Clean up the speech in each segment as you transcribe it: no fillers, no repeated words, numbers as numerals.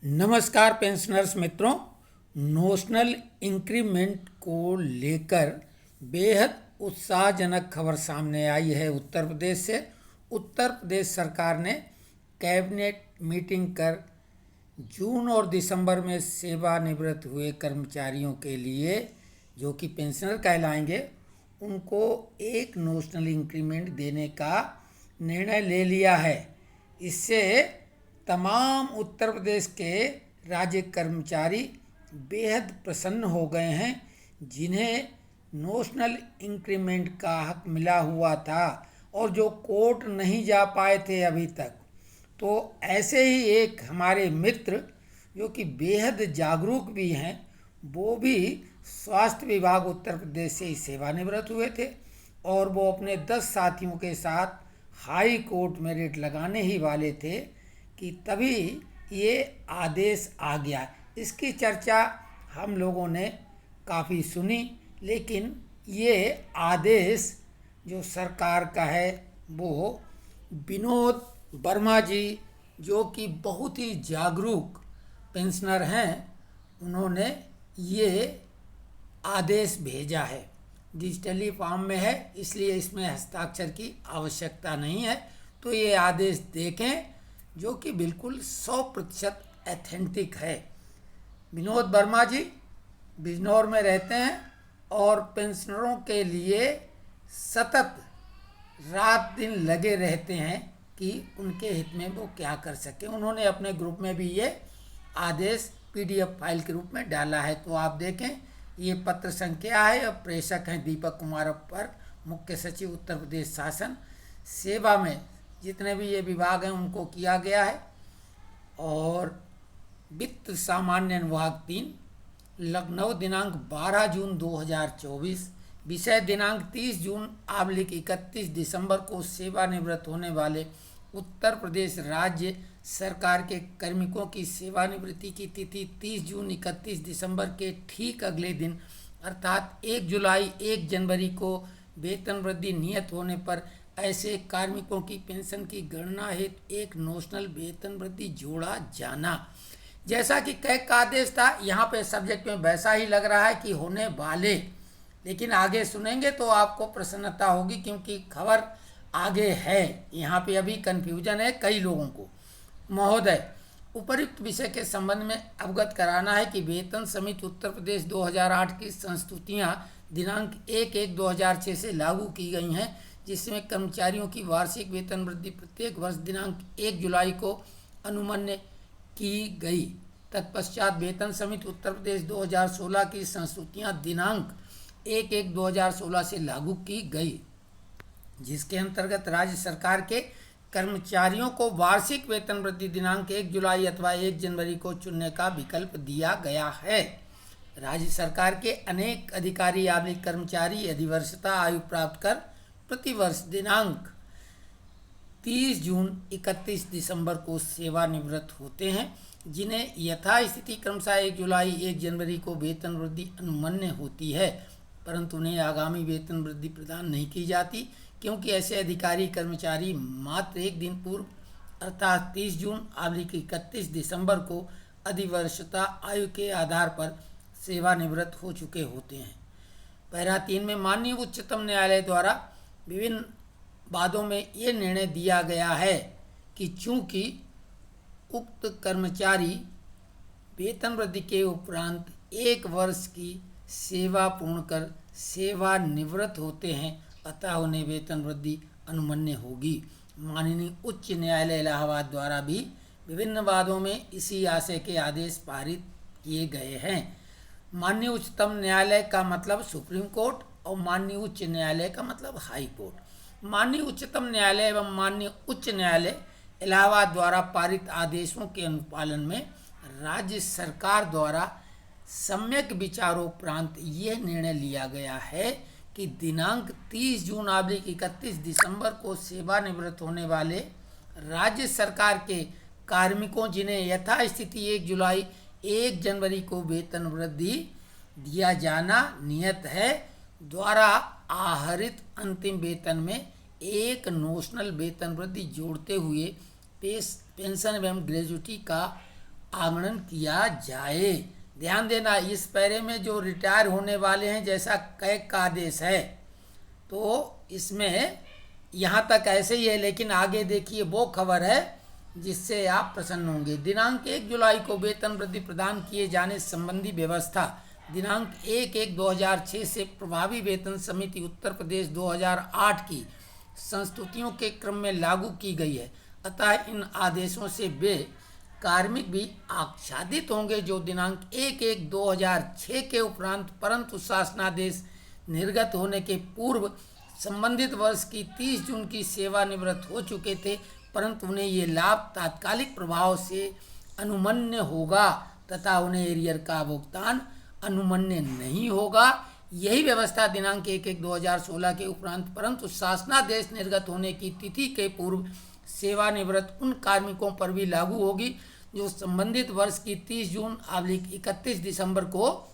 नमस्कार पेंशनर्स मित्रों। Notional increment को लेकर बेहद उत्साहजनक खबर सामने आई है उत्तर प्रदेश से। उत्तर प्रदेश सरकार ने कैबिनेट मीटिंग कर जून और दिसंबर में सेवानिवृत्त हुए कर्मचारियों के लिए, जो कि पेंशनर कहलाएंगे, उनको एक नोशनल इंक्रीमेंट देने का निर्णय ले लिया है। इससे तमाम उत्तर प्रदेश के राज्य कर्मचारी बेहद प्रसन्न हो गए हैं, जिन्हें नोशनल इंक्रीमेंट का हक मिला हुआ था और जो कोर्ट नहीं जा पाए थे अभी तक। तो ऐसे ही एक हमारे मित्र जो कि बेहद जागरूक भी हैं, वो भी स्वास्थ्य विभाग उत्तर प्रदेश से ही सेवानिवृत्त हुए थे और वो अपने 10 साथियों के साथ हाई कोर्ट में रिट लगाने ही वाले थे कि तभी ये आदेश आ गया। इसकी चर्चा हम लोगों ने काफ़ी सुनी, लेकिन ये आदेश जो सरकार का है वो विनोद वर्मा जी, जो कि बहुत ही जागरूक पेंशनर हैं, उन्होंने ये आदेश भेजा है। डिजिटली फॉर्म में है, इसलिए इसमें हस्ताक्षर की आवश्यकता नहीं है। तो ये आदेश देखें, जो कि बिल्कुल 100% एथेंटिक है। विनोद वर्मा जी बिजनौर में रहते हैं और पेंशनरों के लिए सतत रात दिन लगे रहते हैं कि उनके हित में वो क्या कर सकें। उन्होंने अपने ग्रुप में भी ये आदेश PDF फाइल के रूप में डाला है। तो आप देखें, ये पत्र संख्या है और प्रेषक हैं दीपक कुमार अप्पर, मुख्य सचिव उत्तर प्रदेश शासन। सेवा में जितने भी ये विभाग हैं उनको किया गया है। और वित्त सामान्य अनुभाग 3, लखनऊ, दिनांक 12 जून 2024, विषय दिनांक 30 जून / 31 दिसंबर को सेवानिवृत्त होने वाले उत्तर प्रदेश राज्य सरकार के कार्मिकों की सेवानिवृत्ति की तिथि 30 जून 31 दिसंबर के ठीक अगले दिन अर्थात 1 जुलाई 1 जनवरी को वेतन वृद्धि नियत होने पर ऐसे कार्मिकों की पेंशन की गणना हेतु एक नोशनल वेतन वृद्धि जोड़ा जाना। जैसा कि कैग का आदेश था, यहाँ पे सब्जेक्ट में वैसा ही लग रहा है कि होने वाले, लेकिन आगे सुनेंगे तो आपको प्रसन्नता होगी क्योंकि खबर आगे है। यहाँ पे अभी कन्फ्यूजन है कई लोगों को। महोदय, उपयुक्त विषय के संबंध में अवगत कराना है कि वेतन समिति उत्तर प्रदेश 2008 की संस्तुतियाँ दिनांक 1/1/2006 से लागू की गई हैं, जिसमें कर्मचारियों की वार्षिक वेतन वृद्धि प्रत्येक वर्ष दिनांक 1 जुलाई को अनुमन्य की गई। तत्पश्चात वेतन समिति उत्तर प्रदेश 2016 की संस्तुतियां दिनांक 1/1/2016 से लागू की गई, जिसके अंतर्गत राज्य सरकार के कर्मचारियों को वार्षिक वेतन वृद्धि दिनांक 1 जुलाई अथवा 1 जनवरी को चुनने का विकल्प दिया गया है। राज्य सरकार के अनेक अधिकारी कर्मचारी अधिवर्षता आयु प्राप्त कर प्रतिवर्ष दिनांक 30 जून 31 दिसंबर को सेवानिवृत्त होते हैं, जिन्हें यथास्थिति क्रमशः 1 जुलाई 1 जनवरी को वेतन वृद्धि अनुमन्य होती है, परंतु उन्हें आगामी वेतन वृद्धि प्रदान नहीं की जाती, क्योंकि ऐसे अधिकारी कर्मचारी मात्र एक दिन पूर्व अर्थात 30 जून / 31 दिसंबर को अधिवर्षता आयु के आधार पर सेवानिवृत्त हो चुके होते हैं। पैरा 3 में माननीय उच्चतम न्यायालय द्वारा विभिन्न वादों में ये निर्णय दिया गया है कि चूंकि उक्त कर्मचारी वेतन वृद्धि के उपरांत 1 वर्ष की सेवा पूर्ण कर सेवानिवृत्त होते हैं, अतः उन्हें वेतन वृद्धि अनुमन्य होगी। माननीय उच्च न्यायालय इलाहाबाद द्वारा भी विभिन्न वादों में इसी आशय के आदेश पारित किए गए हैं। माननीय उच्चतम न्यायालय का मतलब सुप्रीम कोर्ट और माननीय उच्च न्यायालय का मतलब हाई कोर्ट। माननीय उच्चतम न्यायालय एवं माननीय उच्च न्यायालय इलाहाबाद द्वारा पारित आदेशों के अनुपालन में राज्य सरकार द्वारा सम्यक विचारोपरांत यह निर्णय लिया गया है कि दिनांक 30 जून / 31 दिसंबर को सेवानिवृत्त होने वाले राज्य सरकार के कार्मिकों, जिन्हें यथास्थिति 1 जुलाई 1 जनवरी को वेतन वृद्धि दिया जाना नियत है, द्वारा आहरित अंतिम वेतन में एक नोशनल वेतन वृद्धि जोड़ते हुए पेंशन एवं ग्रेजुटी का आगमन किया जाए। ध्यान देना, इस पैरे में जो रिटायर होने वाले हैं, जैसा कैग का आदेश है, तो इसमें यहाँ तक ऐसे ही है, लेकिन आगे देखिए वो खबर है जिससे आप प्रसन्न होंगे। दिनांक 1 जुलाई को वेतन वृद्धि प्रदान किए जाने संबंधी व्यवस्था दिनांक 1/1/2006 से प्रभावी वेतन समिति उत्तर प्रदेश 2008 की संस्तुतियों के क्रम में लागू की गई है। अतः इन आदेशों से वे कार्मिक भी आच्छादित होंगे जो दिनांक 1/1/2006 के उपरांत परंतु शासनादेश निर्गत होने के पूर्व संबंधित वर्ष की 30 जून की सेवानिवृत्त हो चुके थे, परंतु उन्हें ये लाभ तात्कालिक प्रभाव से अनुमन्य होगा तथा उन्हें एरियर का भुगतान अनुमन्य नहीं होगा। यही व्यवस्था दिनांक 1/1/2016 के उपरांत परंतु शासनादेश निर्गत होने की तिथि के पूर्व सेवानिवृत्त उन कार्मिकों पर भी लागू होगी जो संबंधित वर्ष की 30 जून / 31 दिसंबर को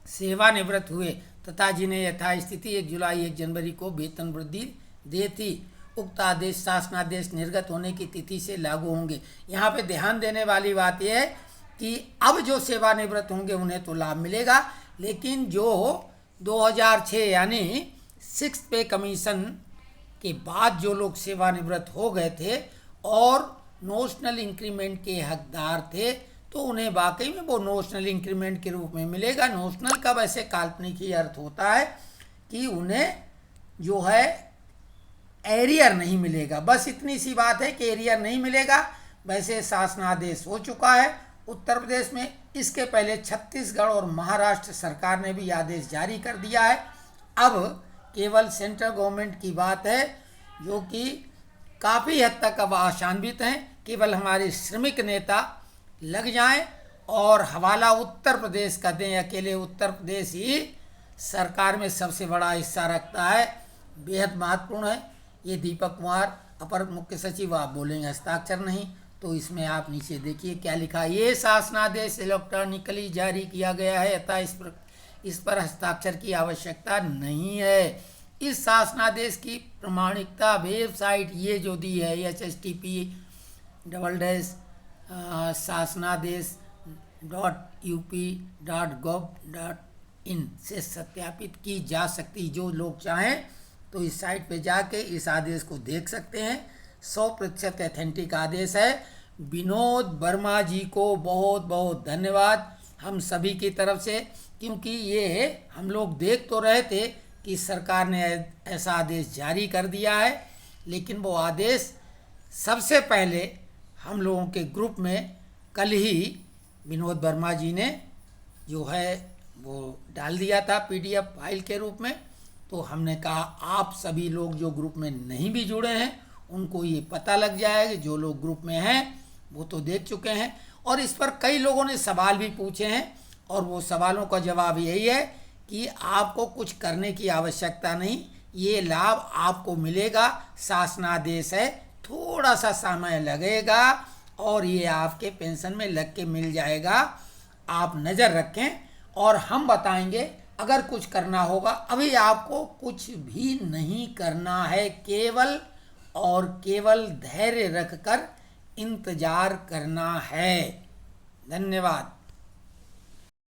सेवानिवृत्त हुए तथा जिन्हें यथास्थिति 1 जुलाई 1 जनवरी को वेतन वृद्धि दे थी। उक्त आदेश शासनादेश निर्गत होने की तिथि से लागू होंगे। यहाँ पे ध्यान देने वाली बात यह है कि अब जो सेवानिवृत्त होंगे उन्हें तो लाभ मिलेगा, लेकिन जो 2006 यानी 6th पे कमीशन के बाद जो लोग सेवानिवृत्त हो गए थे और नोशनल इंक्रीमेंट के हकदार थे, तो उन्हें वाकई में वो नोशनल इंक्रीमेंट के रूप में मिलेगा। नोशनल का वैसे काल्पनिक ही अर्थ होता है कि उन्हें जो है एरियर नहीं मिलेगा, बस इतनी सी बात है कि एरियर नहीं मिलेगा। वैसे शासनादेश हो चुका है उत्तर प्रदेश में, इसके पहले छत्तीसगढ़ और महाराष्ट्र सरकार ने भी आदेश जारी कर दिया है। अब केवल सेंट्रल गवर्नमेंट की बात है जो कि काफ़ी हद तक अब आशान्वित हैं। केवल हमारे श्रमिक नेता लग जाएं और हवाला उत्तर प्रदेश का दें। अकेले उत्तर प्रदेश ही सरकार में सबसे बड़ा हिस्सा रखता है, बेहद महत्वपूर्ण है। ये दीपक कुमार अपर मुख्य सचिव, आप बोलेंगे हस्ताक्षर नहीं, तो इसमें आप नीचे देखिए क्या लिखा है। ये शासनादेश इलेक्ट्रॉनिकली जारी किया गया है अतः इस पर हस्ताक्षर की आवश्यकता नहीं है। इस शासनादेश की प्रमाणिकता वेबसाइट ये जो दी है http://शासनादेश.up.gov.in से सत्यापित की जा सकती। जो लोग चाहें तो इस साइट पे जाके इस आदेश को देख सकते हैं। 100% ऑथेंटिक आदेश है। विनोद वर्मा जी को बहुत बहुत धन्यवाद हम सभी की तरफ से, क्योंकि ये हम लोग देख तो रहे थे कि सरकार ने ऐसा आदेश जारी कर दिया है, लेकिन वो आदेश सबसे पहले हम लोगों के ग्रुप में कल ही विनोद वर्मा जी ने जो है वो डाल दिया था PDF फाइल के रूप में। तो हमने कहा आप सभी लोग जो ग्रुप में नहीं भी जुड़े हैं उनको ये पता लग जाएगा। जो लोग ग्रुप में हैं वो तो देख चुके हैं, और इस पर कई लोगों ने सवाल भी पूछे हैं, और वो सवालों का जवाब यही है कि आपको कुछ करने की आवश्यकता नहीं, ये लाभ आपको मिलेगा। शासनादेश है, थोड़ा सा समय लगेगा और ये आपके पेंशन में लग के मिल जाएगा। आप नज़र रखें और हम बताएंगे अगर कुछ करना होगा। अभी आपको कुछ भी नहीं करना है, केवल और केवल धैर्य रखकर इंतजार करना है। धन्यवाद।